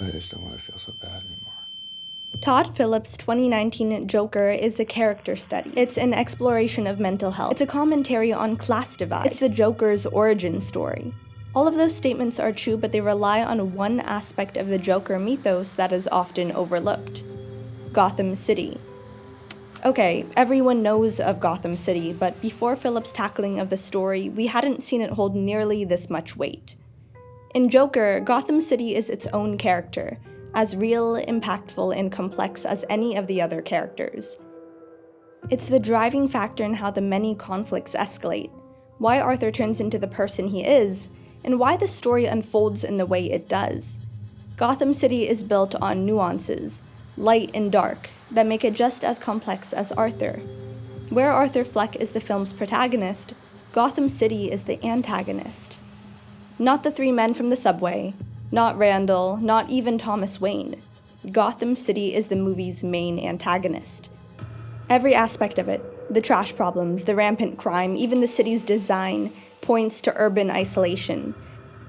I just don't want to feel so bad anymore. Todd Phillips' 2019 Joker is a character study. It's an exploration of mental health. It's a commentary on class divide. It's the Joker's origin story. All of those statements are true, but they rely on one aspect of the Joker mythos that is often overlooked: Gotham City. Okay, everyone knows of Gotham City, but before Phillips' tackling of the story, we hadn't seen it hold nearly this much weight. In Joker, Gotham City is its own character, as real, impactful, and complex as any of the other characters. It's the driving factor in how the many conflicts escalate, why Arthur turns into the person he is, and why the story unfolds in the way it does. Gotham City is built on nuances, light and dark, that make it just as complex as Arthur. Where Arthur Fleck is the film's protagonist, Gotham City is the antagonist. Not the three men from the subway, not Randall, not even Thomas Wayne. Gotham City is the movie's main antagonist. Every aspect of it, the trash problems, the rampant crime, even the city's design, points to urban isolation,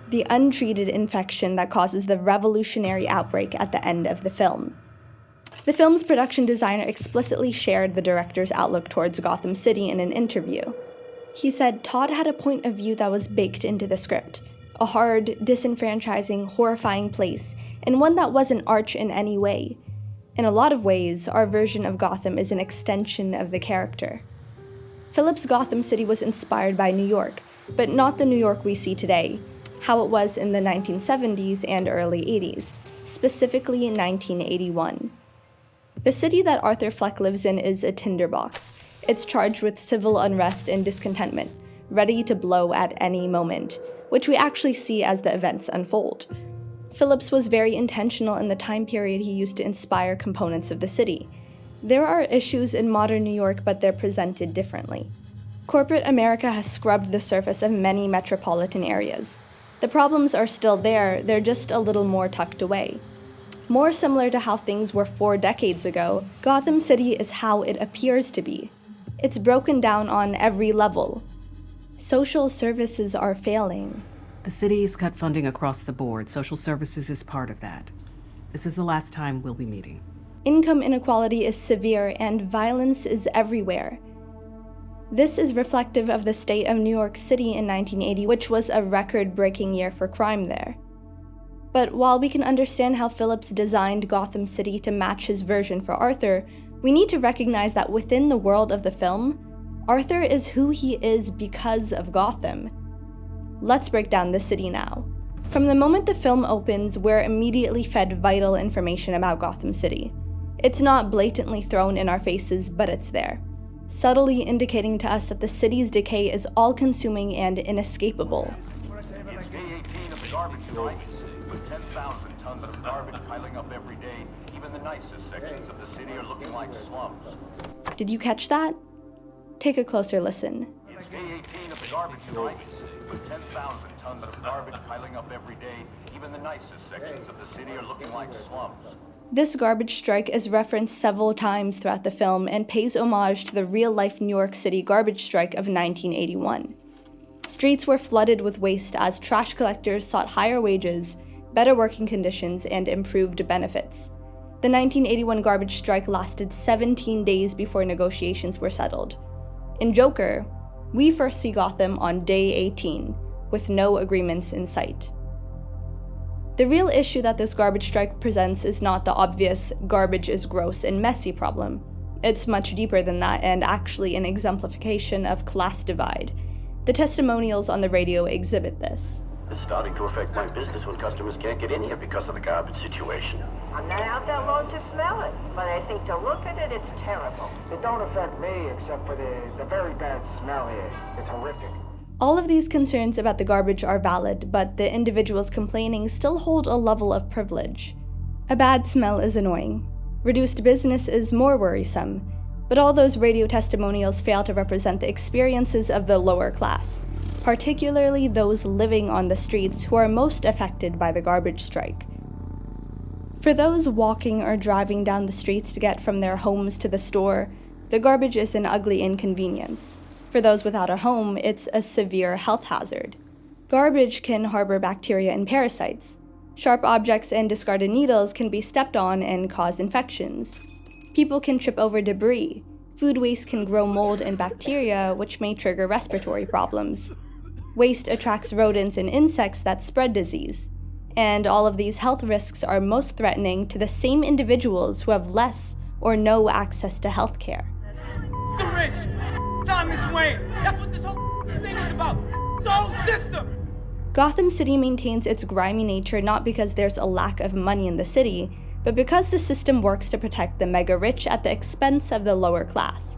the untreated infection that causes the revolutionary outbreak at the end of the film. The film's production designer explicitly shared the director's outlook towards Gotham City in an interview. He said Todd had a point of view that was baked into the script, a hard, disenfranchising, horrifying place, and one that wasn't arch in any way. In a lot of ways, our version of Gotham is an extension of the character. Phillips' Gotham City was inspired by New York, but not the New York we see today, how it was in the 1970s and early 80s, specifically in 1981. The city that Arthur Fleck lives in is a tinderbox. It's charged with civil unrest and discontentment, ready to blow at any moment, which we actually see as the events unfold. Phillips was very intentional in the time period he used to inspire components of the city. There are issues in modern New York, but they're presented differently. Corporate America has scrubbed the surface of many metropolitan areas. The problems are still there, they're just a little more tucked away. More similar to how things were 4 decades ago, Gotham City is how it appears to be. It's broken down on every level. Social services are failing. The city's cut funding across the board. Social services is part of that. This is the last time we'll be meeting. Income inequality is severe and violence is everywhere. This is reflective of the state of New York City in 1980, which was a record-breaking year for crime there. But while we can understand how Phillips designed Gotham City to match his version for Arthur, we need to recognize that within the world of the film, Arthur is who he is because of Gotham. Let's break down the city now. From the moment the film opens, we're immediately fed vital information about Gotham City. It's not blatantly thrown in our faces, but it's there, subtly indicating to us that the city's decay is all-consuming and inescapable. It's day 18 of the garbage strike, with 10,000 tons of garbage piling up every day. Even the nicest sections of the city are looking like slums. Did you catch that? Take a closer listen. It's day 18 of the garbage strike, with 10,000 tons of garbage piling up every day. Even the nicest sections of the city are looking like slums. This garbage strike is referenced several times throughout the film and pays homage to the real-life New York City garbage strike of 1981. Streets were flooded with waste as trash collectors sought higher wages, better working conditions, and improved benefits. The 1981 garbage strike lasted 17 days before negotiations were settled. In Joker, we first see Gotham on day 18, with no agreements in sight. The real issue that this garbage strike presents is not the obvious garbage is gross and messy problem. It's much deeper than that and actually an exemplification of class divide. The testimonials on the radio exhibit this. It's starting to affect my business when customers can't get in here because of the garbage situation. I'm not out that long to smell it, but I think to look at it, it's terrible. It don't affect me except for the very bad smell here. It's horrific. All of these concerns about the garbage are valid, but the individuals complaining still hold a level of privilege. A bad smell is annoying. Reduced business is more worrisome. But all those radio testimonials fail to represent the experiences of the lower class, particularly those living on the streets who are most affected by the garbage strike. For those walking or driving down the streets to get from their homes to the store, the garbage is an ugly inconvenience. For those without a home, it's a severe health hazard. Garbage can harbor bacteria and parasites. Sharp objects and discarded needles can be stepped on and cause infections. People can trip over debris. Food waste can grow mold and bacteria, which may trigger respiratory problems. Waste attracts rodents and insects that spread disease. And all of these health risks are most threatening to the same individuals who have less or no access to health care. The rich! Thomas Wayne! That's what this whole thing is about! The whole system! Gotham City maintains its grimy nature not because there's a lack of money in the city, but because the system works to protect the mega-rich at the expense of the lower class.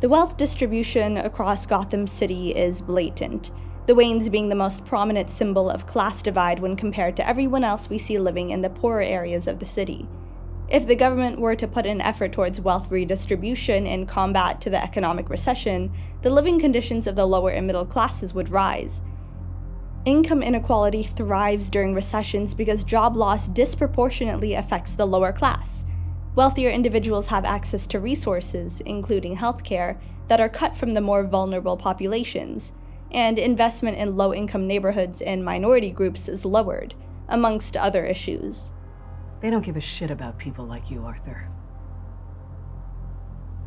The wealth distribution across Gotham City is blatant, the Waynes being the most prominent symbol of class divide when compared to everyone else we see living in the poorer areas of the city. If the government were to put an effort towards wealth redistribution in combat to the economic recession, the living conditions of the lower and middle classes would rise. Income inequality thrives during recessions because job loss disproportionately affects the lower class. Wealthier individuals have access to resources, including healthcare, that are cut from the more vulnerable populations, and investment in low-income neighborhoods and minority groups is lowered, amongst other issues. They don't give a shit about people like you, Arthur.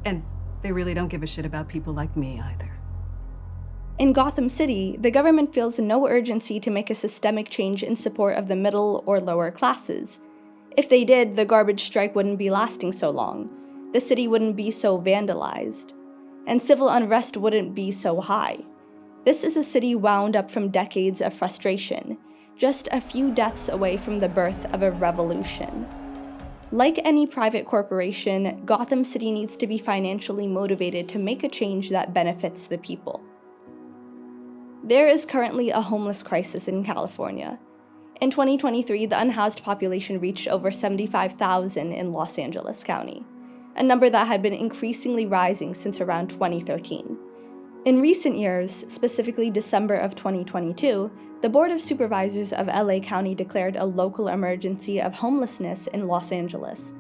And they really don't give a shit about people like me either. In Gotham City, the government feels no urgency to make a systemic change in support of the middle or lower classes. If they did, the garbage strike wouldn't be lasting so long, the city wouldn't be so vandalized, and civil unrest wouldn't be so high. This is a city wound up from decades of frustration, just a few deaths away from the birth of a revolution. Like any private corporation, Gotham City needs to be financially motivated to make a change that benefits the people. There is currently a homeless crisis in California. In 2023, the unhoused population reached over 75,000 in Los Angeles County, a number that had been increasingly rising since around 2013. In recent years, specifically December of 2022, the Board of Supervisors of LA County declared a local emergency of homelessness in Los Angeles.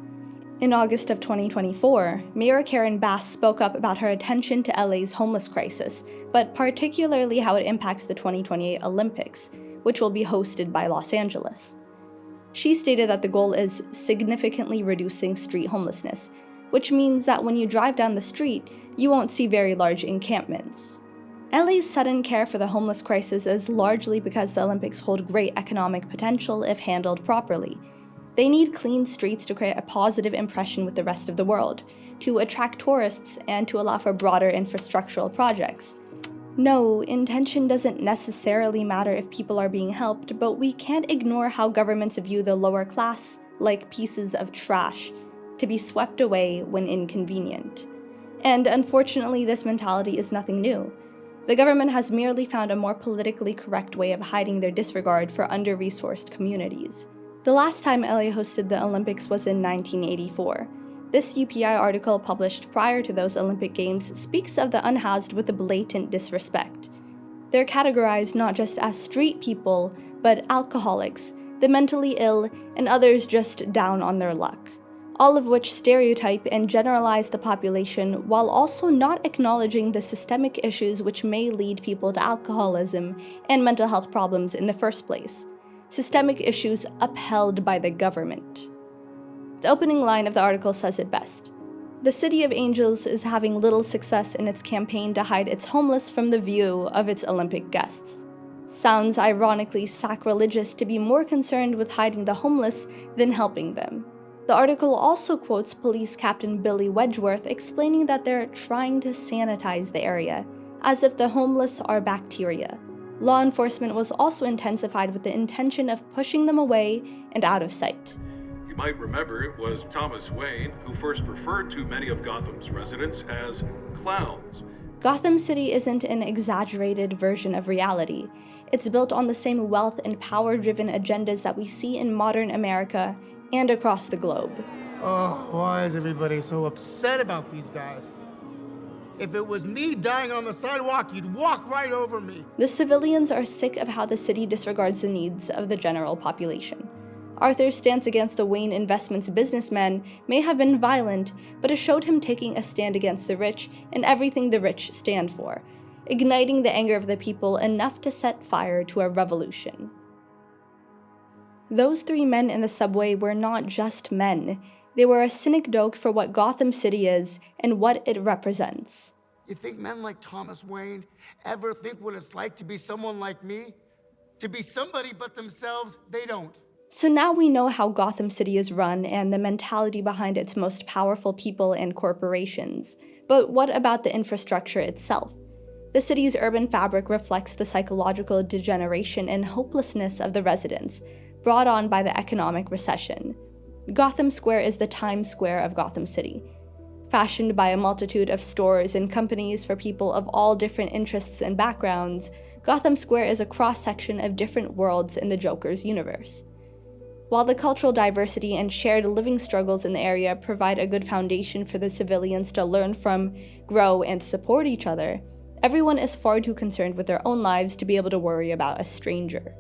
In August of 2024, Mayor Karen Bass spoke up about her attention to LA's homeless crisis, but particularly how it impacts the 2028 Olympics, which will be hosted by Los Angeles. She stated that the goal is significantly reducing street homelessness, which means that when you drive down the street, you won't see very large encampments. LA's sudden care for the homeless crisis is largely because the Olympics hold great economic potential if handled properly. They need clean streets to create a positive impression with the rest of the world, to attract tourists, and to allow for broader infrastructural projects. No, intention doesn't necessarily matter if people are being helped, but we can't ignore how governments view the lower class like pieces of trash, to be swept away when inconvenient. And unfortunately, this mentality is nothing new. The government has merely found a more politically correct way of hiding their disregard for under-resourced communities. The last time LA hosted the Olympics was in 1984. This UPI article published prior to those Olympic Games speaks of the unhoused with a blatant disrespect. They're categorized not just as street people, but alcoholics, the mentally ill, and others just down on their luck, all of which stereotype and generalize the population while also not acknowledging the systemic issues which may lead people to alcoholism and mental health problems in the first place. Systemic issues upheld by the government. The opening line of the article says it best. The City of Angels is having little success in its campaign to hide its homeless from the view of its Olympic guests. Sounds ironically sacrilegious to be more concerned with hiding the homeless than helping them. The article also quotes Police Captain Billy Wedgeworth explaining that they're trying to sanitize the area, as if the homeless are bacteria. Law enforcement was also intensified with the intention of pushing them away and out of sight. You might remember it was Thomas Wayne who first referred to many of Gotham's residents as clowns. Gotham City isn't an exaggerated version of reality. It's built on the same wealth and power-driven agendas that we see in modern America and across the globe. Oh, why is everybody so upset about these guys? If it was me dying on the sidewalk, you'd walk right over me. The civilians are sick of how the city disregards the needs of the general population. Arthur's stance against the Wayne Investments businessmen may have been violent, but it showed him taking a stand against the rich and everything the rich stand for, igniting the anger of the people enough to set fire to a revolution. Those three men in the subway were not just men. They were a synecdoche for what Gotham City is and what it represents. You think men like Thomas Wayne ever think what it's like to be someone like me? To be somebody but themselves? They don't. So now we know how Gotham City is run and the mentality behind its most powerful people and corporations. But what about the infrastructure itself? The city's urban fabric reflects the psychological degeneration and hopelessness of the residents, brought on by the economic recession. Gotham Square is the Times Square of Gotham City. Fashioned by a multitude of stores and companies for people of all different interests and backgrounds, Gotham Square is a cross-section of different worlds in the Joker's universe. While the cultural diversity and shared living struggles in the area provide a good foundation for the civilians to learn from, grow, and support each other, everyone is far too concerned with their own lives to be able to worry about a stranger.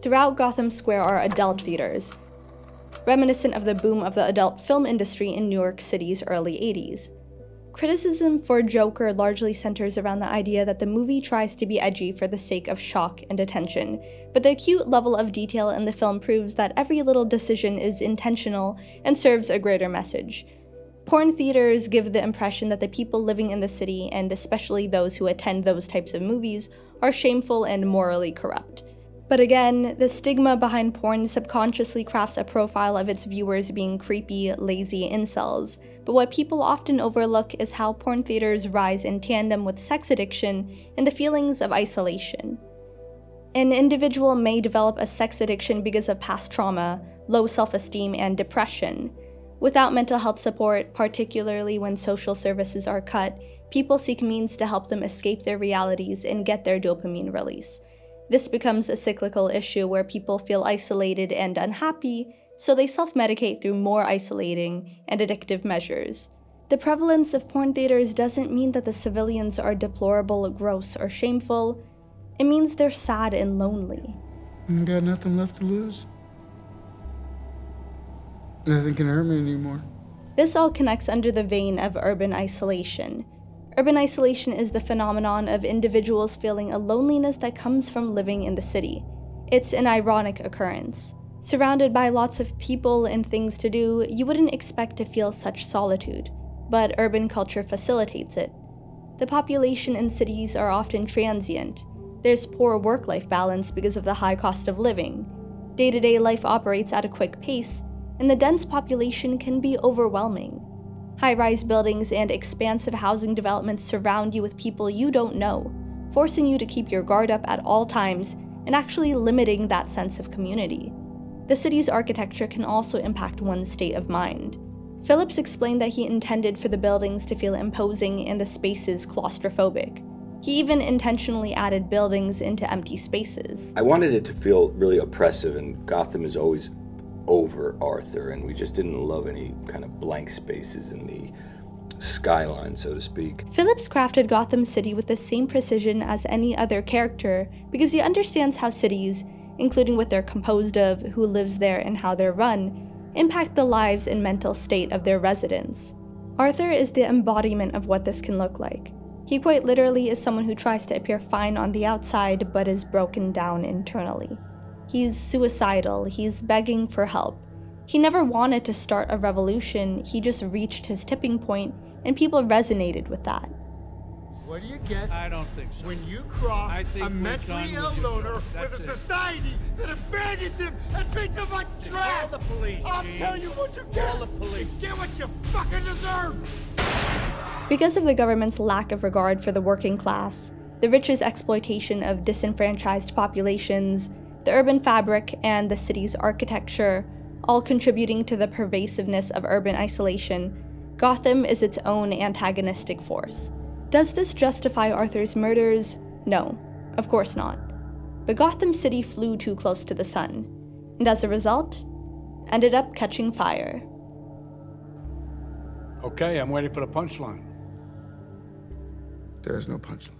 Throughout Gotham Square are adult theaters, reminiscent of the boom of the adult film industry in New York City's early 80s. Criticism for Joker largely centers around the idea that the movie tries to be edgy for the sake of shock and attention, but the acute level of detail in the film proves that every little decision is intentional and serves a greater message. Porn theaters give the impression that the people living in the city, and especially those who attend those types of movies, are shameful and morally corrupt. But again, the stigma behind porn subconsciously crafts a profile of its viewers being creepy, lazy incels. But what people often overlook is how porn theaters rise in tandem with sex addiction and the feelings of isolation. An individual may develop a sex addiction because of past trauma, low self-esteem, and depression. Without mental health support, particularly when social services are cut, people seek means to help them escape their realities and get their dopamine release. This becomes a cyclical issue where people feel isolated and unhappy, so they self-medicate through more isolating and addictive measures. The prevalence of porn theaters doesn't mean that the civilians are deplorable, gross, or shameful. It means they're sad and lonely. Got nothing left to lose. Nothing can hurt me anymore. This all connects under the vein of urban isolation. Urban isolation is the phenomenon of individuals feeling a loneliness that comes from living in the city. It's an ironic occurrence. Surrounded by lots of people and things to do, you wouldn't expect to feel such solitude, but urban culture facilitates it. The population in cities are often transient. There's poor work-life balance because of the high cost of living. Day-to-day life operates at a quick pace, and the dense population can be overwhelming. High-rise buildings and expansive housing developments surround you with people you don't know, forcing you to keep your guard up at all times and actually limiting that sense of community. The city's architecture can also impact one's state of mind. Phillips explained that he intended for the buildings to feel imposing and the spaces claustrophobic. He even intentionally added buildings into empty spaces. I wanted it to feel really oppressive, and Gotham is always over Arthur, and we just didn't love any kind of blank spaces in the skyline, so to speak. Phillips crafted Gotham City with the same precision as any other character because he understands how cities, including what they're composed of, who lives there, and how they're run, impact the lives and mental state of their residents. Arthur is the embodiment of what this can look like. He quite literally is someone who tries to appear fine on the outside but is broken down internally. He's suicidal, he's begging for help. He never wanted to start a revolution, he just reached his tipping point, and people resonated with that. What do you get? I don't think so. When you cross a mentally ill loner with a society that abandons him and treats him like trash? Call the police, I'll Gene. tell you what you get. Call the police. You get what you fucking deserve. Because of the government's lack of regard for the working class, the rich's exploitation of disenfranchised populations, the urban fabric, and the city's architecture, all contributing to the pervasiveness of urban isolation, Gotham is its own antagonistic force. Does this justify Arthur's murders? No, of course not. But Gotham City flew too close to the sun, and as a result, ended up catching fire. Okay, I'm waiting for the punchline. There's no punchline.